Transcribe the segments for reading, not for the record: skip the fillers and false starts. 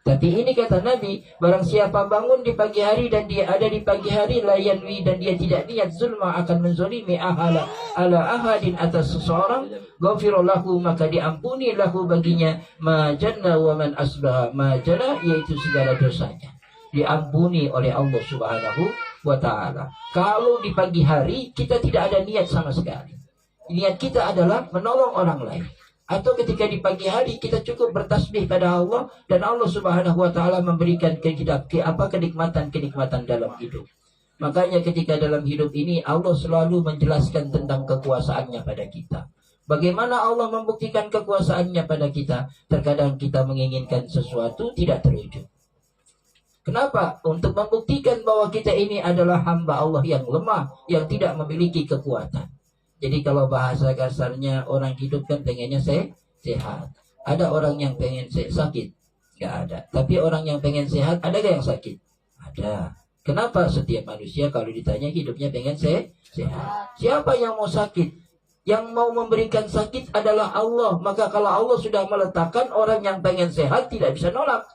Tapi ini kata Nabi, barang siapa bangun di pagi hari dan dia ada di pagi hari layanwi dan dia tidak niat zulma akan menzolimi ala ahadin atas seseorang, ghafirallahu maka diampuni lahu baginya majana wa man asbaha majana, yaitu segala dosanya diampuni oleh Allah Subhanahu wa taala. Kalau di pagi hari kita tidak ada niat sama sekali, niat kita adalah menolong orang lain, atau ketika di pagi hari kita cukup bertasbih pada Allah dan Allah Subhanahu wa taala memberikan kita kenikmatan dalam hidup. Makanya ketika dalam hidup ini Allah selalu menjelaskan tentang kekuasaannya pada kita. Bagaimana Allah membuktikan kekuasaannya pada kita? Terkadang kita menginginkan sesuatu tidak terwujud. Kenapa? Untuk membuktikan bahwa kita ini adalah hamba Allah yang lemah, yang tidak memiliki kekuatan. Jadi kalau bahasa kasarnya orang hidup kan pengennya sehat. Ada orang yang pengen sakit? Nggak ada. Tapi orang yang pengen sehat, ada gak yang sakit? Ada. Kenapa? Setiap manusia kalau ditanya hidupnya pengen sehat. Siapa yang mau sakit? Yang mau memberikan sakit adalah Allah. Maka kalau Allah sudah meletakkan, orang yang pengen sehat tidak bisa nolak.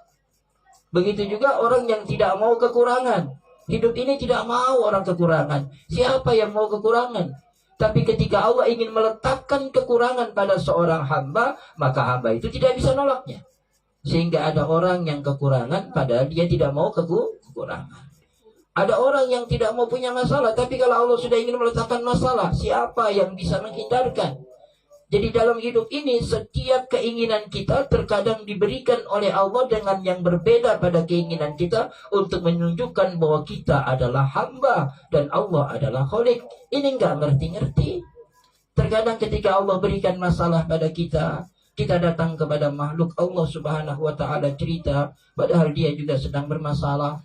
Begitu juga orang yang tidak mau kekurangan. Hidup ini tidak mau orang kekurangan. Siapa yang mau kekurangan? Tapi ketika Allah ingin meletakkan kekurangan pada seorang hamba, maka hamba itu tidak bisa nolaknya. Sehingga ada orang yang kekurangan padahal dia tidak mau kekurangan. Ada orang yang tidak mau punya masalah, tapi kalau Allah sudah ingin meletakkan masalah, siapa yang bisa menghindarkan? Jadi dalam hidup ini setiap keinginan kita terkadang diberikan oleh Allah dengan yang berbeda pada keinginan kita untuk menunjukkan bahwa kita adalah hamba dan Allah adalah Khalik. Ini enggak ngerti-ngerti. Terkadang ketika Allah berikan masalah pada kita, kita datang kepada makhluk Allah Subhanahu wa taala cerita, padahal dia juga sedang bermasalah.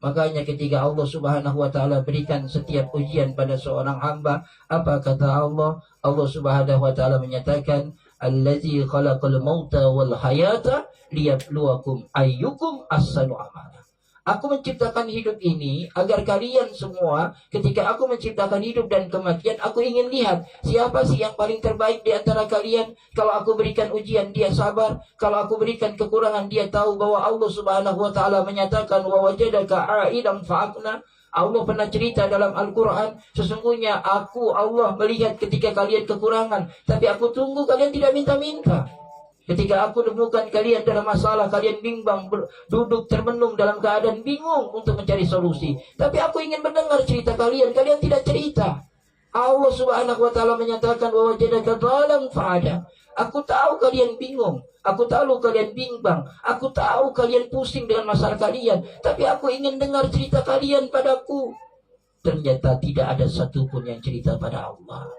Makanya ketika Allah Subhanahu wa taala berikan setiap ujian pada seorang hamba, apa kata Allah? Allah Subhanahu wa taala menyatakan, "Allazi khalaqal mauta wal hayata liyabluwakum ayyukum ahsanu amala." Aku menciptakan hidup ini agar kalian semua, ketika aku menciptakan hidup dan kematian, aku ingin lihat siapa sih yang paling terbaik di antara kalian. Kalau aku berikan ujian, dia sabar. Kalau aku berikan kekurangan, dia tahu bahwa Allah Subhanahu wa taala menyatakan, "Wa wajadaka 'aidan fa'agna." Allah pernah cerita dalam Al-Quran, sesungguhnya aku Allah melihat ketika kalian kekurangan, tapi aku tunggu kalian tidak minta-minta. Ketika aku temukan kalian dalam masalah, kalian bimbang, duduk termenung dalam keadaan bingung untuk mencari solusi. Tapi aku ingin mendengar cerita kalian, kalian tidak cerita. Allah Subhanahu wa taala menyatakan, "Wa wajadaka dhalam fa'ada." Aku tahu kalian bingung, aku tahu kalian bimbang, aku tahu kalian pusing dengan masalah kalian, tapi aku ingin dengar cerita kalian padaku. Ternyata tidak ada satupun yang cerita pada Allah.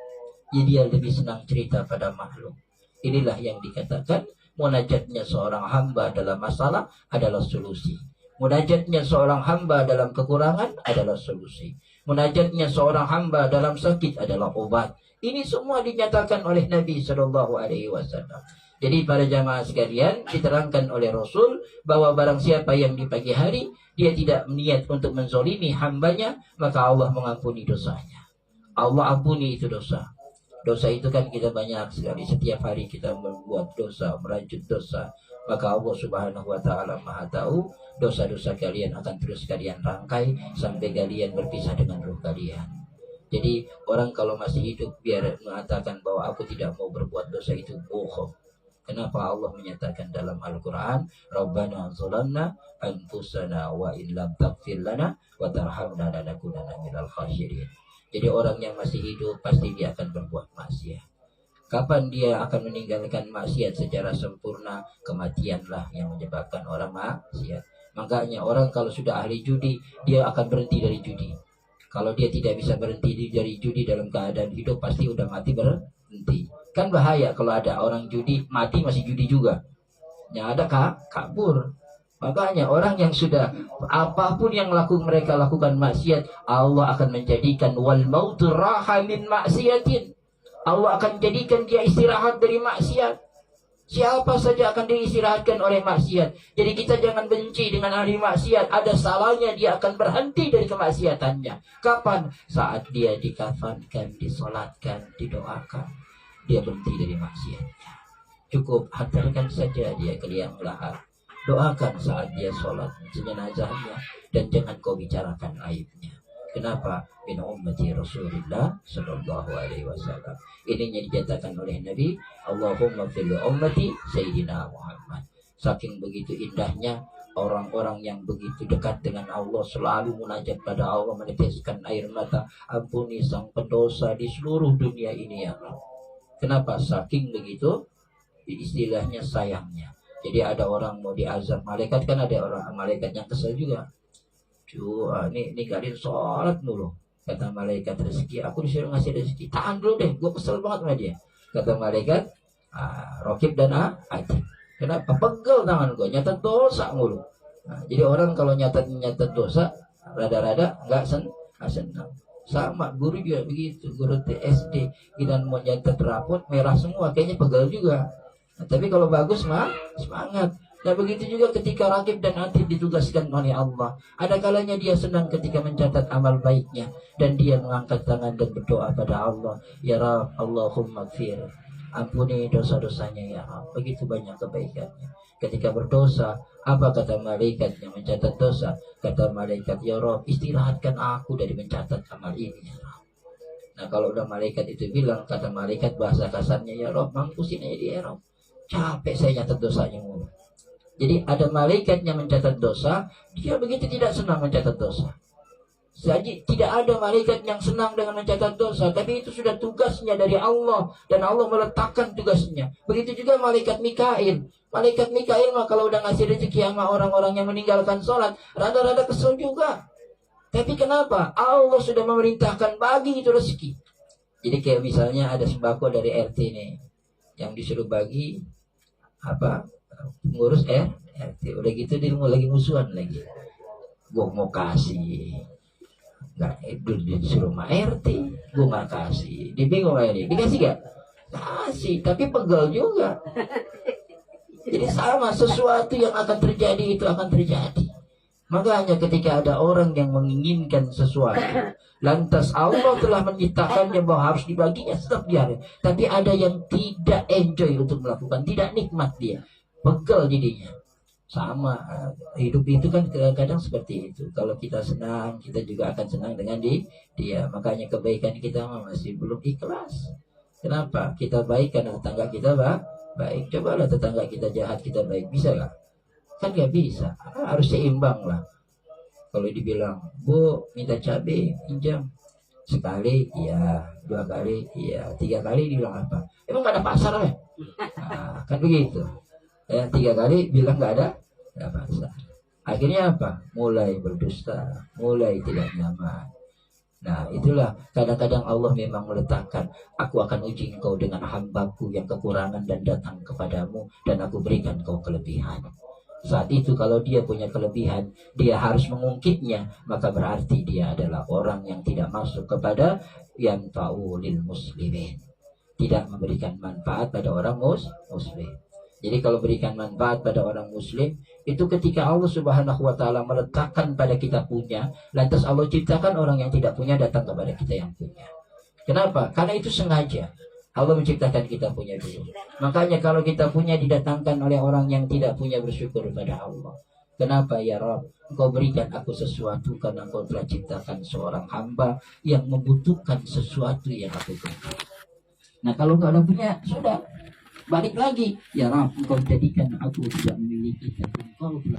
Jadi dia lebih senang cerita pada makhluk. Inilah yang dikatakan munajatnya seorang hamba dalam masalah adalah solusi. Munajatnya seorang hamba dalam kekurangan adalah solusi. Munajatnya seorang hamba dalam sakit adalah obat. Ini semua dinyatakan oleh Nabi Shallallahu Alaihi Wasallam. Jadi para jamaah sekalian, diterangkan oleh Rasul bahwa barang siapa yang di pagi hari dia tidak niat untuk menzolimi hambanya, maka Allah mengampuni dosanya. Allah ampuni itu dosa. Dosa itu kan kita banyak sekali. Setiap hari kita membuat dosa, merajut dosa. Maka Allah Subhanahu wa taala Maha tahu dosa-dosa kalian akan terus kalian rangkai sampai kalian berpisah dengan ruh kalian. Jadi orang kalau masih hidup biar mengatakan bahwa aku tidak mau berbuat dosa itu bohong. Kenapa Allah menyatakan dalam Al-Quran, Rabbana zalamna anfusana wa in lam taghfir lana wa tarhamna lanakunanna minal khasirin. Jadi orang yang masih hidup pasti dia akan berbuat maksiat. Kapan dia akan meninggalkan maksiat secara sempurna? Kematianlah yang menyebabkan orang maksiat. Makanya orang kalau sudah ahli judi, dia akan berhenti dari judi. Kalau dia tidak bisa berhenti dari judi dalam keadaan hidup, pasti udah mati berhenti. Kan bahaya kalau ada orang judi, mati masih judi juga. Yang ada kabur. Makanya orang yang sudah apapun yang mereka lakukan maksiat, Allah akan menjadikan wal mautu raha min maksiatin. Allah akan jadikan dia istirahat dari maksiat. Siapa saja akan diistirahatkan oleh maksiat. Jadi kita jangan benci dengan ahli maksiat. Ada salahnya dia akan berhenti dari kemaksiatannya. Kapan? Saat dia dikafankan, disolatkan, didoakan, dia berhenti dari maksiatnya. Cukup hantarkan saja dia ke liang lahat. Doakan saat dia sholat jenazahnya, dan jangan kau bicarakan aibnya. Kenapa? Min ummati Rasulullah sallallahu alaihi wasallam. Ini yang dinyatakan oleh Nabi, Allahumma fil ummati Sayyidina Muhammad. Saking begitu indahnya orang-orang yang begitu dekat dengan Allah, selalu munajat pada Allah, meneteskan air mata, ampuni sang pendosa di seluruh dunia ini ya Allah. Kenapa? Saking begitu istilahnya sayangnya. Jadi ada orang mau diazab malaikat, kan ada orang malaikat yang kesel juga. Ini ninggalin sholat mulu. Kata malaikat rezeki, aku disuruh ngasih rezeki, tahan dulu deh, gue kesel banget sama dia. Kata malaikat, Rokib dan Atid, kenapa? Pegel tangan gue, nyatet dosa mulu. Jadi orang kalau nyatet dosa, rada-rada nggak senang. Sama guru juga begitu, guru TSD kita mau nyatet rapot merah semua, kayaknya pegel juga. Tapi kalau bagus mah semangat. Nah begitu juga ketika Raqib dan Atid ditugaskan oleh Allah, ada kalanya dia senang ketika mencatat amal baiknya, dan dia mengangkat tangan dan berdoa pada Allah, ya Rabb, Allahumma gfir, ampuni dosa-dosanya ya Rabb. Begitu banyak kebaikannya. Ketika berdosa, apa kata malaikat yang mencatat dosa? Kata malaikat, ya Rabb, istirahatkan aku dari mencatat amal ini ya Rabb. Nah kalau udah malaikat itu bilang, kata malaikat bahasa kasarnya, ya Rabb, mampusin aja dia ya Rabb, capek saya nyatat dosanya mulu. Jadi ada malaikat yang mencatat dosa, dia begitu tidak senang mencatat dosa. Jadi tidak ada malaikat yang senang dengan mencatat dosa, tapi itu sudah tugasnya dari Allah, dan Allah meletakkan tugasnya. Begitu juga malaikat Mikail. Malaikat Mikail mah kalau udah ngasih rezeki sama orang-orang yang meninggalkan sholat, rada-rada kesel juga. Tapi kenapa? Allah sudah memerintahkan bagi itu rezeki. Jadi kayak misalnya ada sembako dari RT nih, yang disuruh bagi ngurus RT, udah gitu dia mau lagi musuhan lagi, gue mau kasih nggak, itu disuruh sama RT, gue nggak kasih, dia bingung kayak ini, dikasih gak? Kasih, tapi pegel juga. Jadi sama, sesuatu yang akan terjadi itu akan terjadi. Makanya ketika ada orang yang menginginkan sesuatu, lantas Allah telah menciptakannya bahwa harus dibaginya, tetap biarin. Tapi ada yang tidak enjoy untuk melakukan, tidak nikmat dia, pegel jadinya. Sama, hidup itu kan kadang seperti itu. Kalau kita senang, kita juga akan senang dengan dia. Makanya kebaikan kita masih belum ikhlas. Kenapa? Kita baik karena tetangga kita baik. Cobalah tetangga kita jahat, kita baik, bisa gak? Kan gak bisa. Harus seimbang lah. Kalau dibilang, Bu minta cabai pinjam, sekali iya, 2 kali iya, 3 kali dibilang apa? Emang gak ada pasar ya? Kan begitu ya, 3 kali bilang gak ada pasar. Akhirnya apa? Mulai berdusta, mulai tidak nyaman. Nah itulah kadang-kadang Allah memang meletakkan, aku akan uji engkau dengan hambaku yang kekurangan dan datang kepadamu, dan aku berikan kau kelebihan. Saat itu kalau dia punya kelebihan, dia harus mengungkitnya, maka berarti dia adalah orang yang tidak masuk kepada yang ta'ulil muslimin, tidak memberikan manfaat pada orang muslim. Jadi kalau berikan manfaat pada orang muslim, itu ketika Allah subhanahu wa ta'ala meletakkan pada kita punya, lantas Allah ciptakan orang yang tidak punya datang kepada kita yang punya. Kenapa? Karena itu sengaja Allah menciptakan kita punya dulu. Makanya kalau kita punya didatangkan oleh orang yang tidak punya, bersyukur kepada Allah. Kenapa ya Rabb? Engkau berikan aku sesuatu karena engkau telah ciptakan seorang hamba yang membutuhkan sesuatu yang aku berikan. Nah kalau engkau ada punya, sudah balik lagi, ya Rabb, engkau jadikan aku tidak memiliki, tapi engkau telah